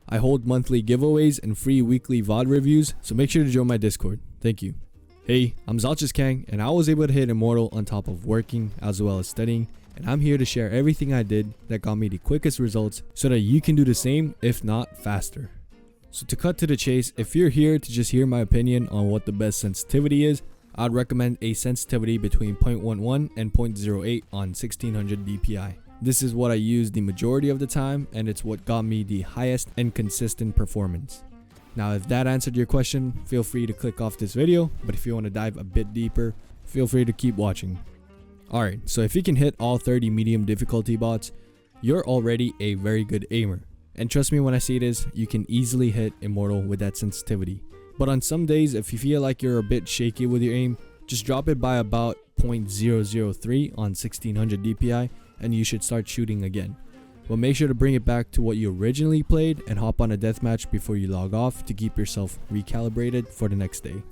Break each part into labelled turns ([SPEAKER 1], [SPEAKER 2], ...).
[SPEAKER 1] I hold monthly giveaways and free weekly VOD reviews, so make sure to join my Discord. Thank you. Hey, I'm xaltrisofficial, and I was able to hit Immortal on top of working as well as studying, and I'm here to share everything I did that got me the quickest results so that you can do the same, if not faster. So to cut to the chase, if you're here to just hear my opinion on what the best sensitivity is, I'd recommend a sensitivity between 0.11 and 0.08 on 1600 dpi. This is what I use the majority of the time, and it's what got me the highest and consistent performance. Now, if that answered your question, feel free to click off this video, but if you want to dive a bit deeper, feel free to keep watching. Alright, so if you can hit all 30 medium difficulty bots, you're already a very good aimer. And trust me when I say this, you can easily hit Immortal with that sensitivity. But on some days, if you feel like you're a bit shaky with your aim, just drop it by about 0.003 on 1600 dpi and you should start shooting again. But make sure to bring it back to what you originally played and hop on a deathmatch before you log off to keep yourself recalibrated for the next day.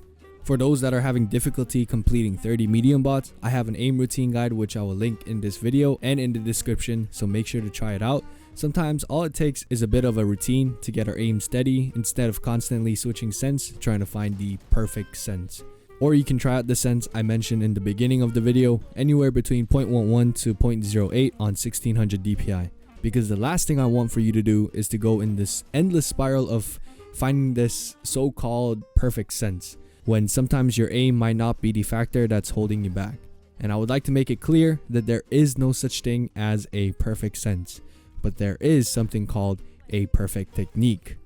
[SPEAKER 1] For those that are having difficulty completing 30 medium bots, I have an aim routine guide which I will link in this video and in the description, so make sure to try it out. Sometimes all it takes is a bit of a routine to get our aim steady instead of constantly switching sense trying to find the perfect sense. Or you can try out the sense I mentioned in the beginning of the video, anywhere between 0.11 to 0.08 on 1600 dpi. Because the last thing I want for you to do is to go in this endless spiral of finding this so-called perfect sense, when sometimes your aim might not be the factor that's holding you back. And I would like to make it clear that there is no such thing as a perfect sense, but there is something called a perfect technique.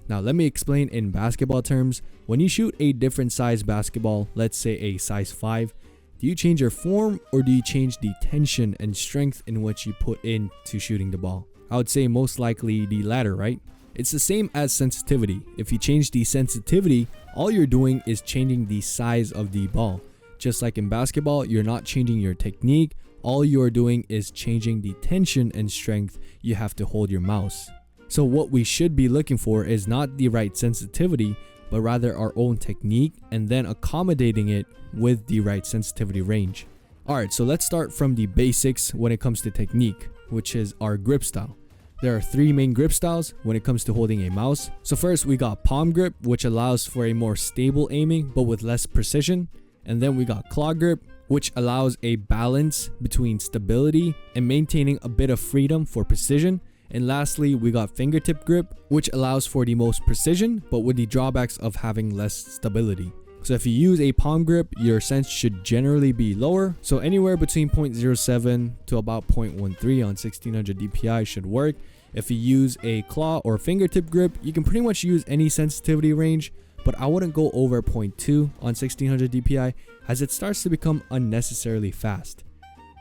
[SPEAKER 1] Now let me explain in basketball terms. When you shoot a different size basketball, let's say a size 5, do you change your form or do you change the tension and strength in which you put into shooting the ball? I would say most likely the latter, right? It's the same as sensitivity. If you change the sensitivity, all you're doing is changing the size of the ball. Just like in basketball, you're not changing your technique. All you're doing is changing the tension and strength you have to hold your mouse. So what we should be looking for is not the right sensitivity, but rather our own technique and then accommodating it with the right sensitivity range. Alright, so let's start from the basics when it comes to technique, which is our grip style. There are 3 main grip styles when it comes to holding a mouse. So first we got palm grip, which allows for a more stable aiming but with less precision. And then we got claw grip, which allows a balance between stability and maintaining a bit of freedom for precision. And lastly, we got fingertip grip, which allows for the most precision but with the drawbacks of having less stability. So if you use a palm grip, your sense should generally be lower, so anywhere between 0.07 to about 0.13 on 1600 dpi should work. If you use a claw or fingertip grip, you can pretty much use any sensitivity range, but I wouldn't go over 0.2 on 1600 dpi as it starts to become unnecessarily fast.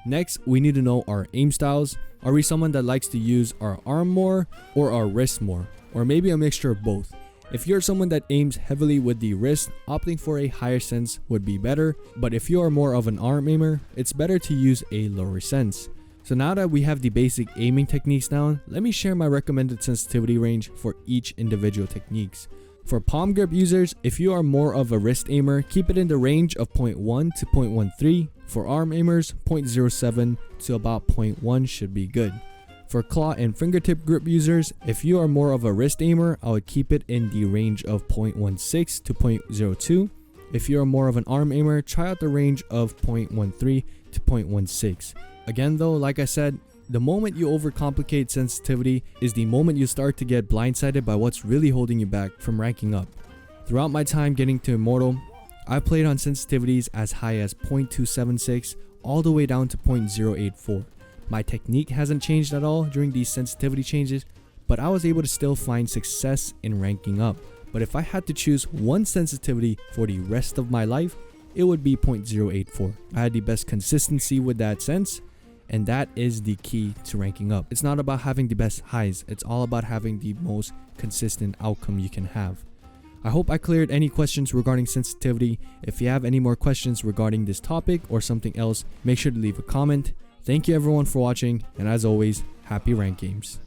[SPEAKER 1] Next, we need to know our aim styles. Are we someone that likes to use our arm more or our wrist more, or maybe a mixture of both? If you're someone that aims heavily with the wrist, opting for a higher sense would be better, but if you are more of an arm aimer, it's better to use a lower sense. So now that we have the basic aiming techniques down, let me share my recommended sensitivity range for each individual techniques. For palm grip users, if you are more of a wrist aimer, keep it in the range of 0.1 to 0.13. For arm aimers, 0.07 to about 0.1 should be good. For claw and fingertip grip users, if you are more of a wrist aimer, I would keep it in the range of 0.16 to 0.02. If you are more of an arm aimer, try out the range of 0.13 to 0.16. Again though, like I said, the moment you overcomplicate sensitivity is the moment you start to get blindsided by what's really holding you back from ranking up. Throughout my time getting to Immortal, I've played on sensitivities as high as 0.276 all the way down to 0.084. My technique hasn't changed at all during these sensitivity changes, but I was able to still find success in ranking up. But if I had to choose one sensitivity for the rest of my life, it would be 0.084. I had the best consistency with that sense, and that is the key to ranking up. It's not about having the best highs, it's all about having the most consistent outcome you can have. I hope I cleared any questions regarding sensitivity. If you have any more questions regarding this topic or something else, make sure to leave a comment. Thank you everyone for watching, and as always, happy rank games.